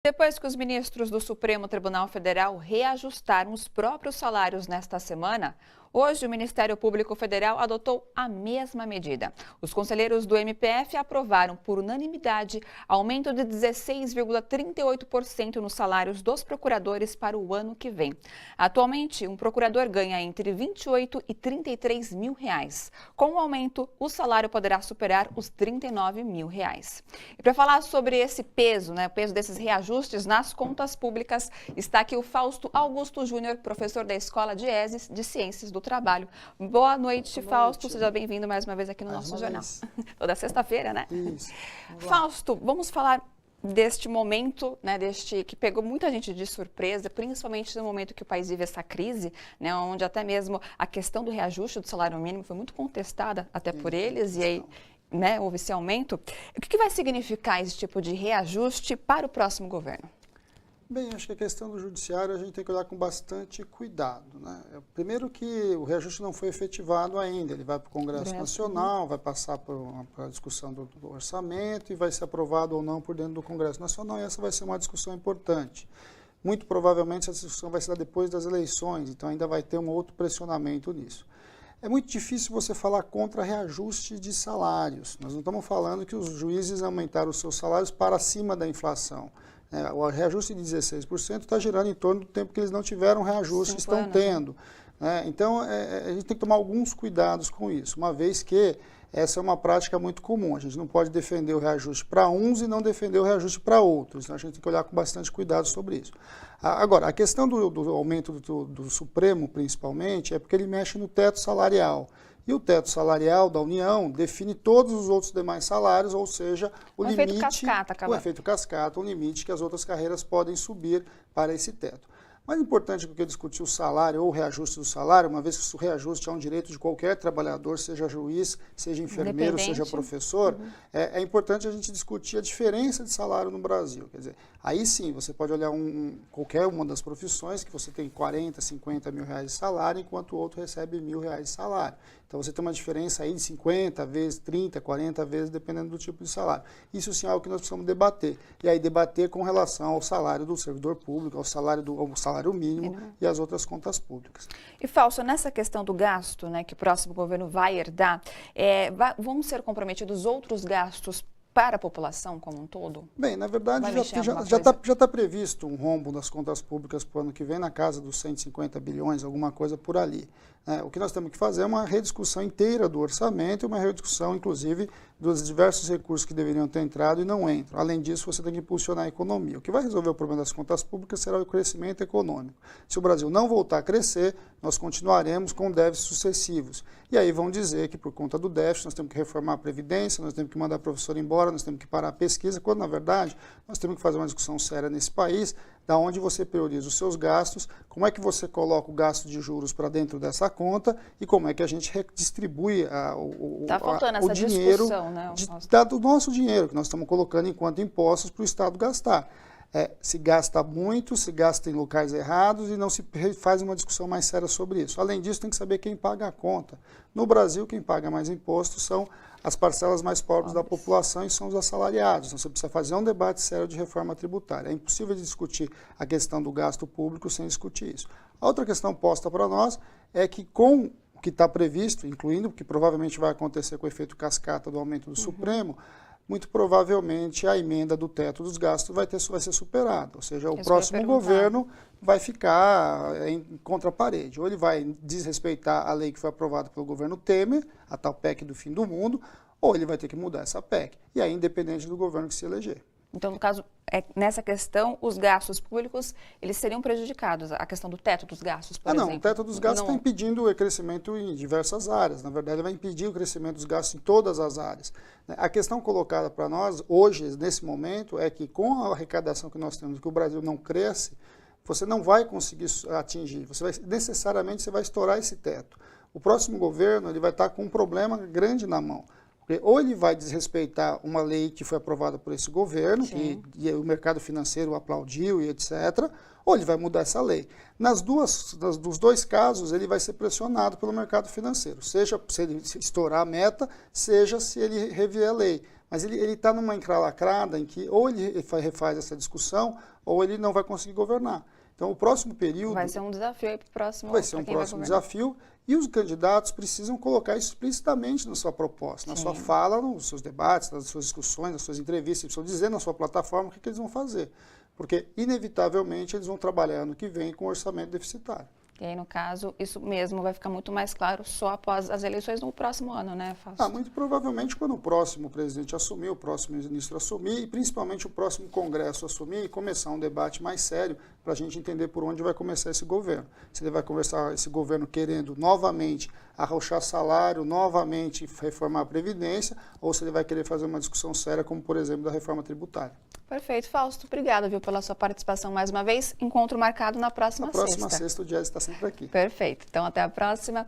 Depois que os ministros do Supremo Tribunal Federal reajustaram os próprios salários nesta semana, hoje o Ministério Público Federal adotou a mesma medida. Os conselheiros do MPF aprovaram por unanimidade aumento de 16,38% nos salários dos procuradores para o ano que vem. Atualmente, um procurador ganha entre 28 e 33 mil reais. Com o aumento, o salário poderá superar os 39 mil reais. E para falar sobre esse peso, o peso desses reajustes nas contas públicas, está aqui o Fausto Augusto Júnior, professor da Escola de ESES de Ciências do Trabalho. Boa noite, Fausto. Seja bem-vindo mais uma vez aqui no nosso jornal. Toda sexta-feira, né? Isso. Fausto, vamos falar deste momento, deste que pegou muita gente de surpresa, principalmente no momento que o país vive essa crise, onde até mesmo a questão do reajuste do salário mínimo foi muito contestada até por eles, e aí houve esse aumento. O que vai significar esse tipo de reajuste para o próximo governo? Bem, acho que a questão do judiciário a gente tem que olhar com bastante cuidado, Primeiro que o reajuste não foi efetivado ainda, ele vai para o Congresso Nacional, vai passar para a discussão do orçamento e vai ser aprovado ou não por dentro do Congresso Nacional, e essa vai ser uma discussão importante. Muito provavelmente essa discussão vai ser depois das eleições, então ainda vai ter um outro pressionamento nisso. É muito difícil você falar contra reajuste de salários. Nós não estamos falando que os juízes aumentaram os seus salários para acima da inflação. O reajuste de 16% está girando em torno do tempo que eles não tiveram reajuste que estão tendo. Então, a gente tem que tomar alguns cuidados com isso, uma vez que essa é uma prática muito comum. A gente não pode defender o reajuste para uns e não defender o reajuste para outros. Então, a gente tem que olhar com bastante cuidado sobre isso. Agora, a questão do aumento do Supremo, principalmente, é porque ele mexe no teto salarial. E o teto salarial da União define todos os outros demais salários, ou seja, o limite, o efeito cascata, o limite que as outras carreiras podem subir para esse teto. Mais importante do que discutir o salário ou o reajuste do salário, uma vez que o reajuste é um direito de qualquer trabalhador, seja juiz, seja enfermeiro, seja professor, é importante a gente discutir a diferença de salário no Brasil. Quer dizer, aí sim, você pode olhar qualquer uma das profissões que você tem 40, 50 mil reais de salário, enquanto o outro recebe R$1.000 de salário. Então você tem uma diferença aí de 50 vezes, 30, 40 vezes, dependendo do tipo de salário. Isso sim é algo que nós precisamos debater. E aí debater com relação ao salário do servidor público, ao salário mínimo e às outras contas públicas. E Fausto, nessa questão do gasto, que o próximo governo vai herdar, vão ser comprometidos outros gastos para a população como um todo? Bem, na verdade já está previsto um rombo das contas públicas para o ano que vem na casa dos 150 bilhões, alguma coisa por ali. O que nós temos que fazer é uma rediscussão inteira do orçamento e uma rediscussão, inclusive, dos diversos recursos que deveriam ter entrado e não entram. Além disso, você tem que impulsionar a economia. O que vai resolver o problema das contas públicas será o crescimento econômico. Se o Brasil não voltar a crescer, nós continuaremos com déficits sucessivos. E aí vão dizer que, por conta do déficit, nós temos que reformar a Previdência, nós temos que mandar professor embora, nós temos que parar a pesquisa, quando, na verdade, nós temos que fazer uma discussão séria nesse país, da onde você prioriza os seus gastos, como é que você coloca o gasto de juros para dentro dessa conta e como é que a gente redistribui o dinheiro do nosso dinheiro, que nós estamos colocando enquanto impostos para o Estado gastar. Se gasta muito, se gasta em locais errados e não se faz uma discussão mais séria sobre isso. Além disso, tem que saber quem paga a conta. No Brasil, quem paga mais impostos são as parcelas mais pobres da população e são os assalariados. Então, você precisa fazer um debate sério de reforma tributária. É impossível discutir a questão do gasto público sem discutir isso. A outra questão posta para nós é que com o que está previsto, incluindo o que provavelmente vai acontecer com o efeito cascata do aumento do Supremo, muito provavelmente a emenda do teto dos gastos vai ser superada. Ou seja, o próximo governo vai ficar contra a parede. Ou ele vai desrespeitar a lei que foi aprovada pelo governo Temer, a tal PEC do fim do mundo, ou ele vai ter que mudar essa PEC. E aí, independente do governo que se eleger. Então, no caso, nessa questão, os gastos públicos, eles seriam prejudicados, a questão do teto dos gastos, por exemplo? Não, o teto dos gastos está impedindo o crescimento em diversas áreas. Na verdade, ele vai impedir o crescimento dos gastos em todas as áreas. A questão colocada para nós, hoje, nesse momento, é que com a arrecadação que nós temos, que o Brasil não cresce, você não vai conseguir atingir, necessariamente você vai estourar esse teto. O próximo governo ele vai estar com um problema grande na mão. Ou ele vai desrespeitar uma lei que foi aprovada por esse governo, e o mercado financeiro aplaudiu e etc., ou ele vai mudar essa lei. Dos dois casos, ele vai ser pressionado pelo mercado financeiro, seja se ele estourar a meta, seja se ele rever a lei. Mas ele está numa encralacrada em que ou ele refaz essa discussão ou ele não vai conseguir governar. Então, o próximo período... Vai ser um desafio aí para o próximo... Vai ser um próximo desafio e os candidatos precisam colocar isso explicitamente na sua proposta, na sua fala, nos seus debates, nas suas discussões, nas suas entrevistas, eles precisam dizer na sua plataforma o que eles vão fazer. Porque, inevitavelmente, eles vão trabalhar ano que vem com orçamento deficitário. E aí, no caso, isso mesmo vai ficar muito mais claro só após as eleições no próximo ano, né, Fausto? Muito provavelmente quando o próximo presidente assumir, o próximo ministro assumir e principalmente o próximo Congresso assumir e começar um debate mais sério para a gente entender por onde vai começar esse governo. Se ele vai começar esse governo querendo novamente arrochar salário, novamente reformar a Previdência, ou se ele vai querer fazer uma discussão séria, como por exemplo da reforma tributária. Perfeito, Fausto. Obrigada, viu, pela sua participação mais uma vez. Encontro marcado na próxima sexta. Na próxima sexta o Diese está sempre aqui. Perfeito. Então, até a próxima.